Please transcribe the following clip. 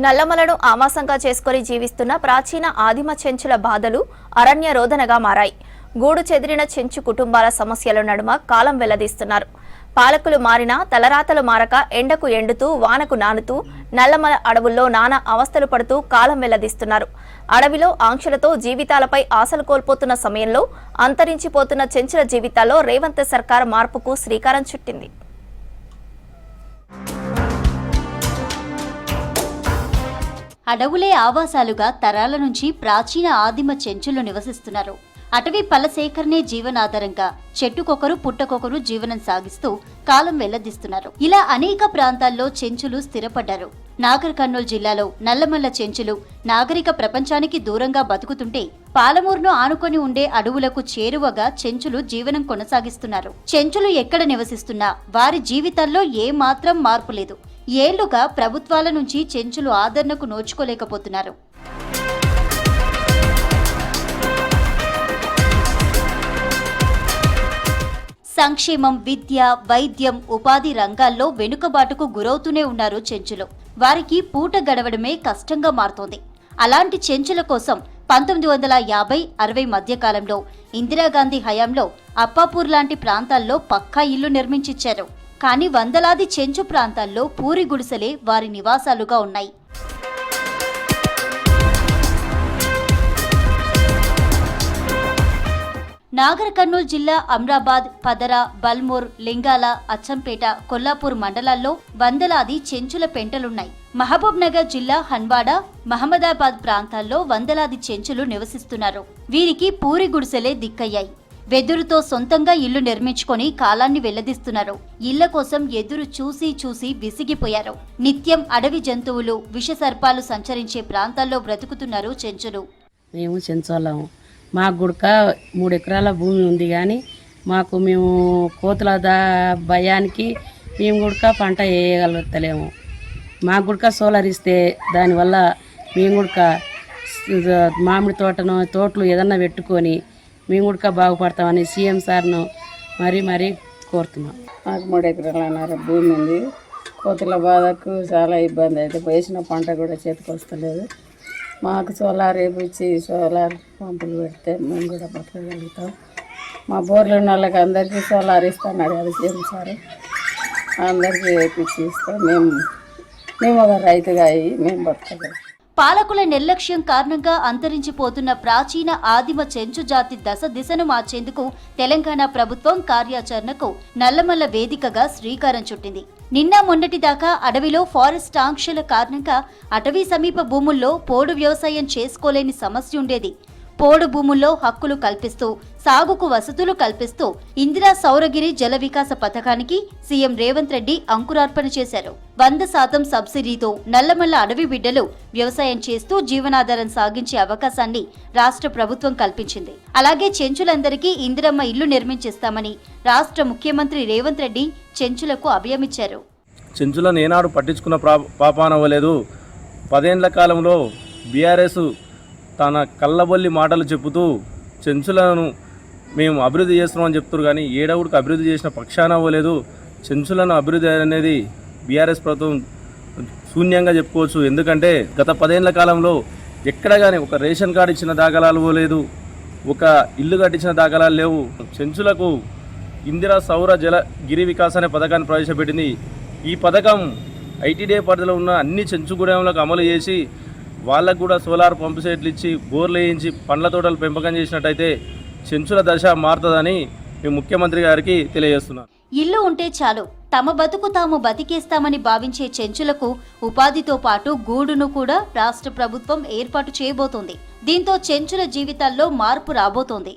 నల్లమలను ఆవాసంగా చేసుకుని జీవిస్తున్న ప్రాచీన ఆదిమ చెంచుల బాధలు అరణ్య రోదనగా మారాయి. గూడు చెదిరిన చెంచు కుటుంబాల సమస్యల నడుమ కాలం వెల్లదీస్తున్నారు. పాలకులు మారినా తలరాతలు మారక ఎండకు ఎండుతూ వానకు నానుతూ నల్లమల అడవుల్లో నానా అవస్థలు పడుతూ కాలం వెల్లదీస్తున్నారు. అడవిలో ఆంక్షలతో జీవితాలపై ఆశలు కోల్పోతున్న సమయంలో అంతరించిపోతున్న చెంచుల జీవితాల్లో రేవంత్ సర్కార్ మార్పుకు శ్రీకారం చుట్టింది. అడవులే ఆవాసాలుగా తరాల నుంచి ప్రాచీన ఆదిమ చెంచులు నివసిస్తున్నారు. అటవీ పళ్ళ సేకరణే జీవనాధారంగా చెట్టుకొకరు పుట్టకొకరు జీవనం సాగిస్తూ కాలం వెల్లదీస్తున్నారు. ఇలా అనేక ప్రాంతాల్లో చెంచులు స్థిరపడ్డారు. నాగర్ కర్నూలు జిల్లాలో నల్లమల్ల చెంచులు నాగరిక ప్రపంచానికి దూరంగా బతుకుతుంటే పాలమూరును ఆనుకొని ఉండే అడవులకు చేరువగా చెంచులు జీవనం కొనసాగిస్తున్నారు. చెంచులు ఎక్కడ నివసిస్తున్నా వారి జీవితాల్లో ఏ మాత్రం మార్పు లేదు. ఏళ్లుగా ప్రభుత్వాల నుంచి చెంచులు ఆదరణకు నోచుకోలేకపోతున్నారు. సంక్షేమం, విద్య, వైద్యం, ఉపాధి రంగాల్లో వెనుకబాటుకు గురవుతూనే ఉన్నారు చెంచులు. వారికి పూట గడవడమే కష్టంగా మారుతోంది. అలాంటి చెంచుల కోసం 1950-60 మధ్యకాలంలో ఇందిరాగాంధీ హయాంలో అప్పాపూర్ లాంటి ప్రాంతాల్లో పక్కా ఇల్లు నిర్మించిచ్చారు. కానీ వందలాది చెంచు ప్రాంతాల్లో పూరి గుడిసెలే వారి నివాసాలుగా ఉన్నాయి. నాగర్ కర్నూలు జిల్లా అమ్రాబాద్, పదర, బల్మూర్, లింగాల, అచ్చంపేట, కొల్లాపూర్ మండలాల్లో వందలాది చెంచుల పెంటలున్నాయి. మహబూబ్ నగర్ జిల్లా హన్వాడ, మహమ్మదాబాద్ ప్రాంతాల్లో వందలాది చెంచులు నివసిస్తున్నారు. వీరికి పూరి గుడిసెలే దిక్కయ్యాయి. వెదురుతో సొంతంగా ఇల్లు నిర్మించుకొని కాలాన్ని వెల్లదీస్తున్నారు. ఇళ్ల కోసం ఎదురు చూసి చూసి విసిగిపోయారు. నిత్యం అడవి జంతువులు, విషసర్పాలు సంచరించే ప్రాంతాల్లో బ్రతుకుతున్నారు చెంచులు. మేము చెంచోళ్ళము. మాకు గుడక 3 ఎకరాల భూమి ఉంది, కానీ మేము కోతుల భయానికి మేము గుడక పంట వేయగలుగుతలేము. మాకు గుడక సోలార్ ఇస్తే దానివల్ల మేము గుడక మామిడి తోటలు ఏదన్నా పెట్టుకొని మేము కూడా బాగుపడతామని సీఎం సార్ను మరీ కోరుతున్నాం. మాకు 3 ఎకరాలన్నర భూమి ఉంది. కోతుల బాధకు చాలా ఇబ్బంది అయితే వేసిన పంట కూడా చేతికి వస్తలేదు. మాకు సోలార్ వేపించి సోలార్ పంపులు పెడితే మేము కూడా బతకగలుగుతాం. మా బోర్లు ఉన్న వాళ్ళకి అందరికీ సోలార్ ఇస్తున్నాడు కదా సీఎం సార్, అందరికీ వేపించి ఇస్తాం. మేము ఒక రైతుగా అయ్యి మేము బతకగలుగుతాం. పాలకుల నిర్లక్ష్యం కారణంగా అంతరించిపోతున్న ప్రాచీన ఆదిమ చెంచు జాతి దిశను మార్చేందుకు తెలంగాణ ప్రభుత్వం కార్యాచరణకు నల్లమల్ల వేదికగా శ్రీకారం చుట్టింది. నిన్న మొన్నటి దాకా అడవిలో ఫారెస్ట్ ఆంక్షల కారణంగా అటవీ సమీప భూముల్లో పోడు వ్యవసాయం చేసుకోలేని సమస్య ఉండేది. పోడు భూముల్లో హక్కులు కల్పిస్తూ, సాగుకు వసతులు కల్పిస్తూ ఇందిరా సౌరగిరి జల వికాస పథకానికి సీఎం రేవంత్ రెడ్డి అంకురార్పణ చేశారు. 100% సబ్సిడీతో నల్లమల్ల అడవి బిడ్డలు వ్యవసాయం చేస్తూ జీవనాధారం సాగించే అవకాశాన్ని రాష్ట్ర ప్రభుత్వం కల్పించింది. అలాగే చెంచులందరికీ ఇందిరమ్మ ఇల్లు నిర్మించిస్తామని రాష్ట్ర ముఖ్యమంత్రి రేవంత్ రెడ్డి చెంచులకు అభయమిచ్చారు. చెంచులను ఏనాడు పట్టించుకున్న పాపానవ్వలేదు. 10 ఏళ్ల కాలంలో బీఆర్ఎస్ తన కళ్ళబొల్లి మాటలు చెబుతూ చెంచులను మేము అభివృద్ధి చేస్తున్నామని చెప్తారు, కానీ ఏడవుడికి అభివృద్ధి చేసిన పక్షాన అవ్వలేదు. చెంచులను అభివృద్ధి అనేది బీఆర్ఎస్ ప్రభుత్వం శూన్యంగా చెప్పుకోవచ్చు. ఎందుకంటే గత 10 ఏళ్ల కాలంలో ఎక్కడ కానీ ఒక రేషన్ కార్డు ఇచ్చిన దాఖలాలు పోలేదు, ఒక ఇల్లు కట్టించిన దాఖలాలు లేవు. చెంచులకు ఇందిరా సౌర జల గిరి వికాస అనే పథకాన్ని ప్రవేశపెట్టింది. ఈ పథకం ఐటీడీఏ పరిధిలో ఉన్న అన్ని చెంచుగూడెంలకు అమలు చేసి వాళ్ళకు కూడా సోలార్ పంపు సెట్లు ఇచ్చి బోర్లు వేయించి పండ్ల తోటలు పెంపకం చేసినట్టయితే చెంచుల దశ మారుతుందని మేము ముఖ్యమంత్రి గారికి తెలియజేస్తున్నాను. ఇల్లు ఉంటే చాలు, తమ బతుకు తాము బతికేస్తామని భావించే చెంచులకు ఉపాధితో పాటు గూడును కూడా రాష్ట్ర ప్రభుత్వం ఏర్పాటు చేయబోతోంది. దీంతో చెంచుల జీవితాల్లో మార్పు రాబోతోంది.